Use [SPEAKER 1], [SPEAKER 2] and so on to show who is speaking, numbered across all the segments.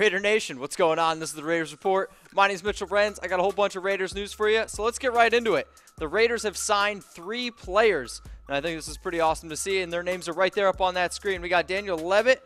[SPEAKER 1] Raider Nation, what's going on? This is the Raiders Report. My name is Mitchell Renz. I got a whole bunch of Raiders news for you, so let's get right into it. The Raiders have signed 3 players, and I think this is pretty awesome to see, and their names are right there up on that screen. We got Daniel Levitt,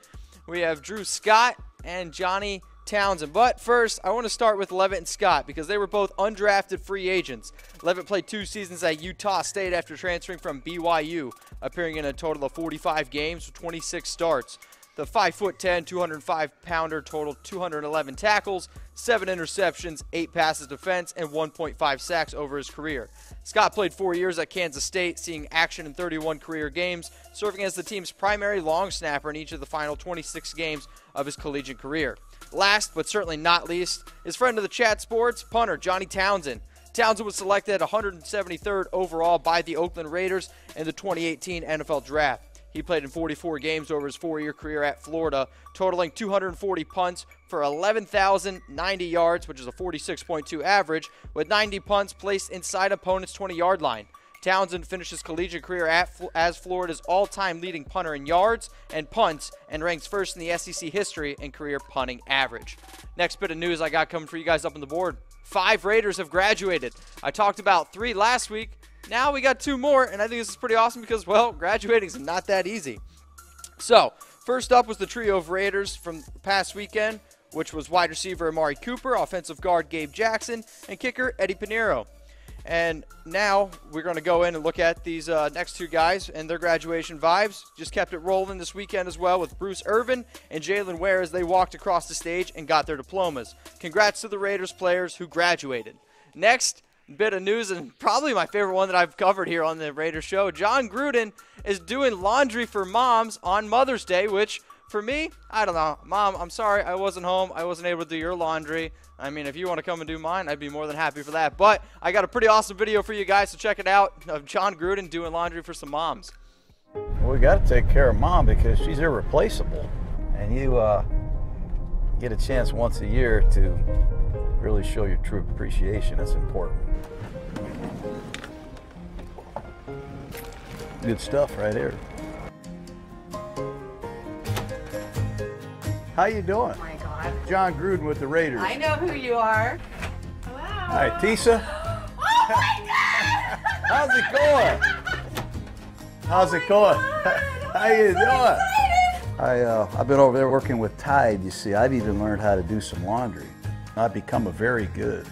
[SPEAKER 1] we have Drew Scott, and Johnny Townsend. But first, I want to start with Levitt and Scott because they were both undrafted free agents. Levitt played 2 seasons at Utah State after transferring from BYU, appearing in a total of 45 games with 26 starts. The 5'10", 205-pounder totaled 211 tackles, 7 interceptions, 8 passes defense, and 1.5 sacks over his career. Scott played 4 years at Kansas State, seeing action in 31 career games, serving as the team's primary long snapper in each of the final 26 games of his collegiate career. Last, but certainly not least, is friend of the chat sports, punter Johnny Townsend. Townsend was selected 173rd overall by the Oakland Raiders in the 2018 NFL Draft. He played in 44 games over his 4-year career at Florida, totaling 240 punts for 11,090 yards, which is a 46.2 average, with 90 punts placed inside opponents' 20-yard line. Townsend finished his collegiate career as Florida's all-time leading punter in yards and punts and ranks first in the SEC history in career punting average. Next bit of news I got coming for you guys up on the board. 5 Raiders have graduated. I talked about 3 last week. Now we got 2 more, and I think this is pretty awesome because, well, graduating is not that easy. So, first up was the trio of Raiders from past weekend, which was wide receiver Amari Cooper, offensive guard Gabe Jackson, and kicker Eddie Pinheiro. And now we're going to go in and look at these next 2 guys and their graduation vibes. Just kept it rolling this weekend as well with Bruce Irvin and Jalen Ware as they walked across the stage and got their diplomas. Congrats to the Raiders players who graduated. Next bit of news, and probably my favorite one that I've covered here on the Raiders show, Jon Gruden is doing laundry for moms on Mother's Day, which for me, I don't know. Mom, I'm sorry I wasn't home. I wasn't able to do your laundry. I mean, if you want to come and do mine, I'd be more than happy for that. But I got a pretty awesome video for you guys, so check it out, of Jon Gruden doing laundry for some moms.
[SPEAKER 2] Well, we got to take care of Mom because she's irreplaceable. And you get a chance once a year to really show your true appreciation. That's important. Good stuff right here. How you doing?
[SPEAKER 3] Oh my God.
[SPEAKER 2] Jon Gruden with the Raiders.
[SPEAKER 3] I know who you are. Wow.
[SPEAKER 2] Hi, Tisa.
[SPEAKER 3] Oh my God!
[SPEAKER 2] How's it going? How's it going? How you doing? I've been over there working with Tide. You see, I've even learned how to do some laundry. I've become a very good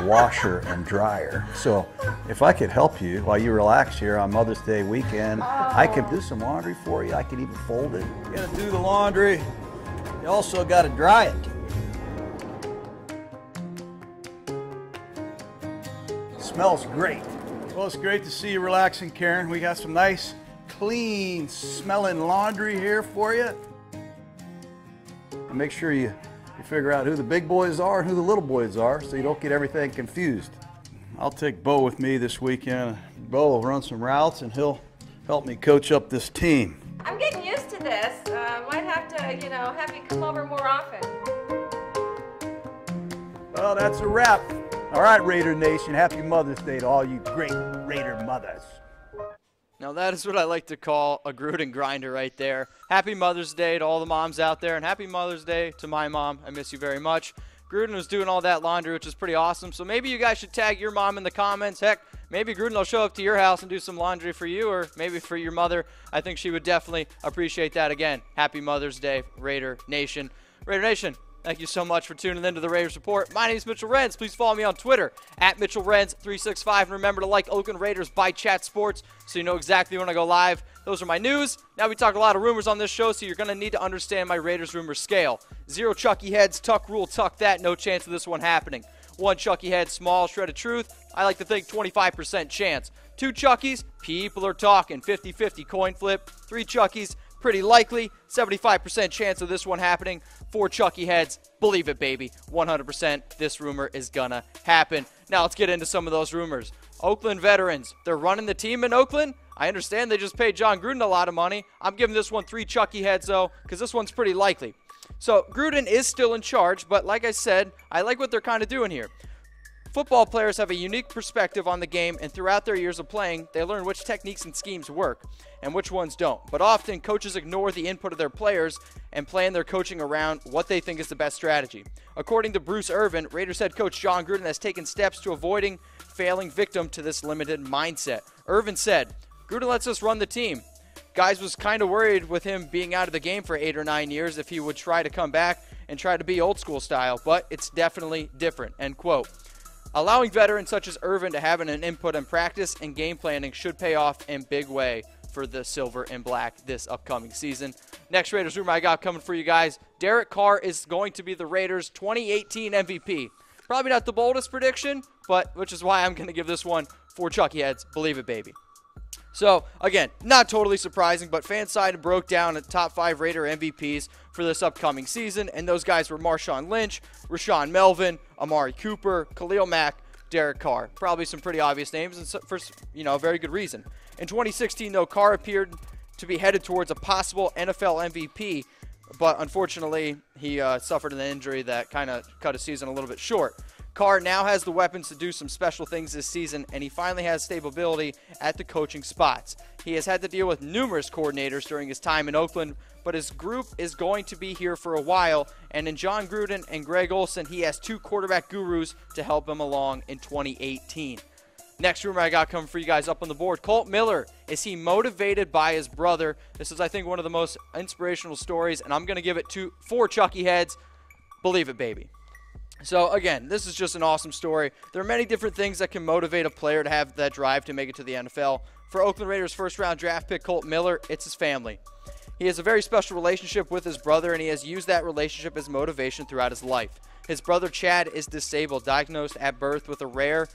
[SPEAKER 2] washer and dryer. So if I could help you while you relax here on Mother's Day weekend, I can do some laundry for you. I can even fold it. You gotta do the laundry. You also gotta dry it. Smells great. Well, it's great to see you relaxing, Karen. We got some nice, clean smelling laundry here for you. And make sure you figure out who the big boys are and who the little boys are so you don't get everything confused. I'll take Bo with me this weekend. Bo will run some routes and he'll help me coach up this team.
[SPEAKER 3] I'm getting used to this. Might have to, have you come over more often.
[SPEAKER 2] Well, that's a wrap. All right, Raider Nation, happy Mother's Day to all you great Raider mothers.
[SPEAKER 1] Now that is what I like to call a Gruden grinder right there. Happy Mother's Day to all the moms out there, and happy Mother's Day to my mom. I miss you very much. Gruden was doing all that laundry, which is pretty awesome. So maybe you guys should tag your mom in the comments. Heck, maybe Gruden will show up to your house and do some laundry for you, or maybe for your mother. I think she would definitely appreciate that. Again, happy Mother's Day, Raider Nation. Raider Nation, thank you so much for tuning in to the Raiders Report. My name is Mitchell Renz. Please follow me on Twitter at MitchellRenz365. And remember to like Oakland Raiders by Chat Sports so you know exactly when I go live. Those are my news. Now we talk a lot of rumors on this show, so you're going to need to understand my Raiders rumor scale. 0 Chucky heads, tuck rule, tuck that. No chance of this one happening. 1 Chucky head, small shred of truth. I like to think 25% chance. 2 Chuckies, people are talking. 50-50 coin flip. 3 Chuckies, pretty likely. 75% chance of this one happening. 4 Chucky heads, believe it, baby. 100% this rumor is gonna happen. Now let's get into some of those rumors. Oakland veterans, they're running the team in Oakland. I understand they just paid Jon Gruden a lot of money. I'm giving this one 3 Chucky heads, though, because this one's pretty likely. So Gruden is still in charge, but like I said, I like what they're kind of doing here. Football players have a unique perspective on the game, and throughout their years of playing, they learn which techniques and schemes work and which ones don't. But often, coaches ignore the input of their players and plan their coaching around what they think is the best strategy. According to Bruce Irvin, Raiders head coach Jon Gruden has taken steps to avoiding failing victim to this limited mindset. Irvin said, "Gruden lets us run the team. Guys was kind of worried with him being out of the game for 8 or 9 years if he would try to come back and try to be old school style, but it's definitely different," end quote. Allowing veterans such as Irvin to have an input in practice and game planning should pay off in big way for the silver and black this upcoming season. Next Raiders rumor I got coming for you guys. Derrick Carr is going to be the Raiders' 2018 MVP. Probably not the boldest prediction, but which is why I'm going to give this one 4 Chucky heads. Believe it, baby. So, again, not totally surprising, but FanSided broke down the top 5 Raider MVPs for this upcoming season, and those guys were Marshawn Lynch, Rashawn Melvin, Amari Cooper, Khalil Mack, Derek Carr. Probably some pretty obvious names, and for a very good reason. In 2016, though, Carr appeared to be headed towards a possible NFL MVP, but unfortunately, he suffered an injury that kind of cut his season a little bit short. Carr now has the weapons to do some special things this season, and he finally has stability at the coaching spots. He has had to deal with numerous coordinators during his time in Oakland, but his group is going to be here for a while, and in Jon Gruden and Greg Olsen, he has 2 quarterback gurus to help him along in 2018. Next rumor I got coming for you guys up on the board. Kolton Miller, is he motivated by his brother? This is, I think, one of the most inspirational stories, and I'm going to give it 4 Chucky heads. Believe it, baby. So, again, this is just an awesome story. There are many different things that can motivate a player to have that drive to make it to the NFL. For Oakland Raiders' first-round draft pick, Kolton Miller, it's his family. He has a very special relationship with his brother, and he has used that relationship as motivation throughout his life. His brother, Chad, is disabled, diagnosed at birth with a rare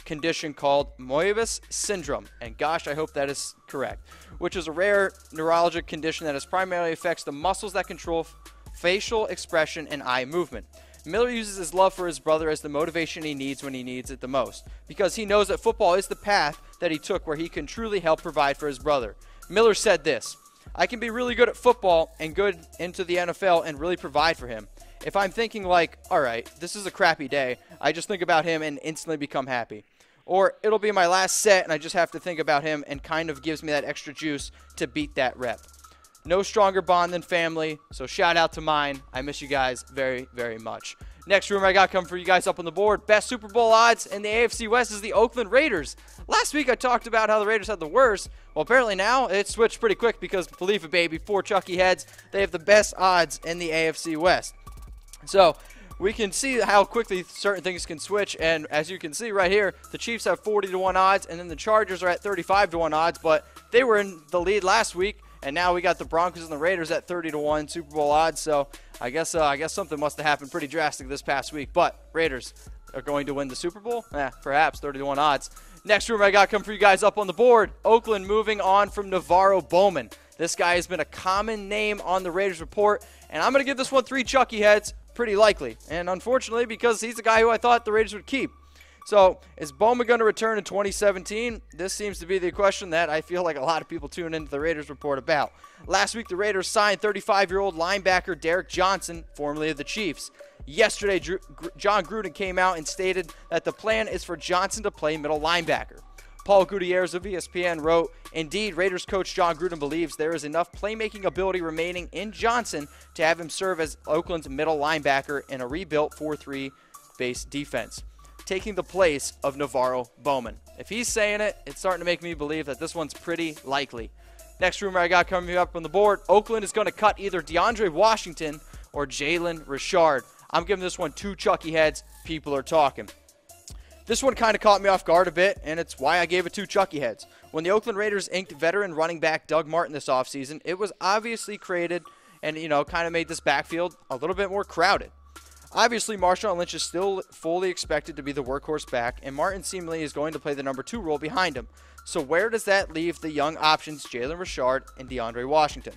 [SPEAKER 1] condition called Moebius syndrome, and gosh, I hope that is correct, which is a rare neurologic condition that primarily affects the muscles that control facial expression and eye movement. Miller uses his love for his brother as the motivation he needs when he needs it the most, because he knows that football is the path that he took where he can truly help provide for his brother. Miller said this, "I can be really good at football and good into the NFL and really provide for him. If I'm thinking like, all right, this is a crappy day, I just think about him and instantly become happy. Or it'll be my last set and I just have to think about him and kind of gives me that extra juice to beat that rep. No stronger bond than family, so shout out to mine. I miss you guys very, very much." Next rumor I got coming for you guys up on the board. Best Super Bowl odds in the AFC West is the Oakland Raiders. Last week I talked about how the Raiders had the worst. Well, apparently now it switched pretty quick because, believe it, baby, 4 Chucky heads, they have the best odds in the AFC West. So we can see how quickly certain things can switch, and as you can see right here, the Chiefs have 40-1 odds, and then the Chargers are at 35-1 odds, but they were in the lead last week. And now we got the Broncos and the Raiders at 30-1 Super Bowl odds. So I guess something must have happened pretty drastic this past week. But Raiders are going to win the Super Bowl? Perhaps 30-1 odds. Next rumor I got coming for you guys up on the board. Oakland moving on from NaVorro Bowman. This guy has been a common name on the Raiders report. And I'm going to give this one 3 Chucky heads. Pretty likely. And unfortunately, because he's the guy who I thought the Raiders would keep. So, is Bowman going to return in 2017? This seems to be the question that I feel like a lot of people tune into the Raiders report about. Last week, the Raiders signed 35-year-old linebacker Derrick Johnson, formerly of the Chiefs. Yesterday, Jon Gruden came out and stated that the plan is for Johnson to play middle linebacker. Paul Gutierrez of ESPN wrote, "Indeed, Raiders coach Jon Gruden believes there is enough playmaking ability remaining in Johnson to have him serve as Oakland's middle linebacker in a rebuilt 4-3 base defense, taking the place of NaVorro Bowman." If he's saying it, it's starting to make me believe that this one's pretty likely. Next rumor I got coming up on the board, Oakland is going to cut either DeAndre Washington or Jalen Richard. I'm giving this one 2 Chucky heads. People are talking. This one kind of caught me off guard a bit, and it's why I gave it 2 Chucky heads. When the Oakland Raiders inked veteran running back Doug Martin this offseason, it was obviously created and, kind of made this backfield a little bit more crowded. Obviously, Marshawn Lynch is still fully expected to be the workhorse back, and Martin seemingly is going to play the number 2 role behind him. So where does that leave the young options Jalen Richard and DeAndre Washington?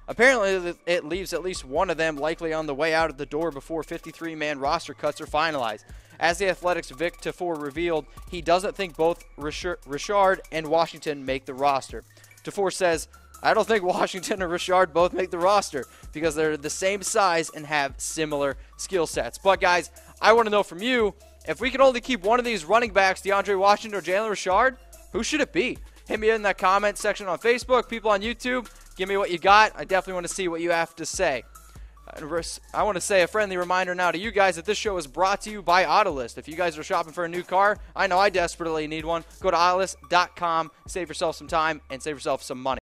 [SPEAKER 1] Apparently, it leaves at least one of them likely on the way out of the door before 53-man roster cuts are finalized. As the Athletics' Vic Tafur revealed, he doesn't think both Richard and Washington make the roster. Tafur says, "I don't think Washington and Richard both make the roster because they're the same size and have similar skill sets." But guys, I want to know from you, If we can only keep one of these running backs, DeAndre Washington or Jalen Richard, who should it be? Hit me in that comment section on Facebook. People on YouTube, give me what you got. I definitely want to see what you have to say. I want to say a friendly reminder now to you guys that this show is brought to you by Autolist. If you guys are shopping for a new car, I know I desperately need one. Go to Autolist.com, save yourself some time, and save yourself some money.